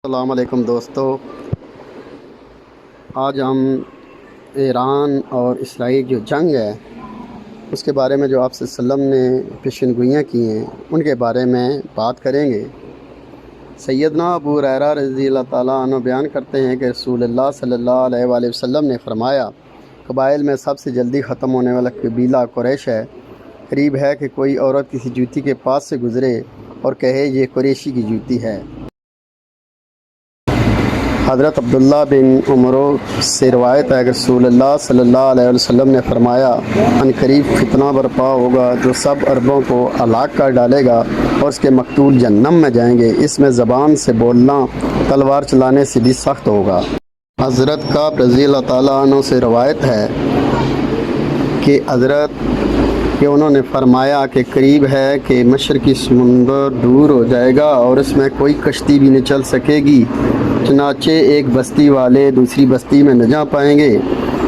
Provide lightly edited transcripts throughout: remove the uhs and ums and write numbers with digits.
السلام علیکم دوستو، آج ہم ایران اور اسرائیل جو جنگ ہے اس کے بارے میں جو آپ صلی اللہ علیہ وسلم نے پیشن گوئیاں کی ہیں ان کے بارے میں بات کریں گے۔ سیدنا ابو ہریرہ رضی اللہ تعالیٰ عنہ بیان کرتے ہیں کہ رسول اللہ صلی اللہ علیہ وآلہ وسلم نے فرمایا، قبائل میں سب سے جلدی ختم ہونے والا قبیلہ قریش ہے۔ قریب ہے کہ کوئی عورت کسی جوتی کے پاس سے گزرے اور کہے یہ قریشی کی جوتی ہے۔ حضرت عبداللہ بن عمر سے روایت ہے کہ رسول اللہ صلی اللہ علیہ وسلم نے فرمایا، ان قریب فتنہ برپا ہوگا جو سب عربوں کو ہلاک کر ڈالے گا اور اس کے مقتول جہنم میں جائیں گے۔ اس میں زبان سے بولنا تلوار چلانے سے بھی سخت ہوگا۔ حضرت کعب رضی اللہ تعالیٰ عنہ سے روایت ہے کہ انہوں نے فرمایا کہ قریب ہے کہ مشرقی سمندر دور ہو جائے گا اور اس میں کوئی کشتی بھی نہیں چل سکے گی، چنانچہ ایک بستی والے دوسری بستی میں نہ جا پائیں گے،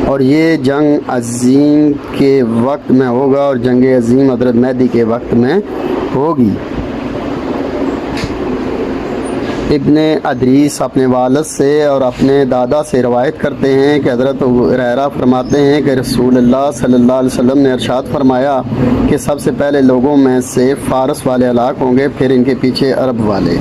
اور یہ جنگ عظیم کے وقت میں ہوگا اور جنگ عظیم حضرت مہدی کے وقت میں ہوگی۔ ابن ادریس اپنے والد سے اور اپنے دادا سے روایت کرتے ہیں کہ حضرت ابو ہریرہ فرماتے ہیں کہ رسول اللہ صلی اللہ علیہ وسلم نے ارشاد فرمایا کہ سب سے پہلے لوگوں میں سے فارس والے ہلاک ہوں گے، پھر ان کے پیچھے عرب والے۔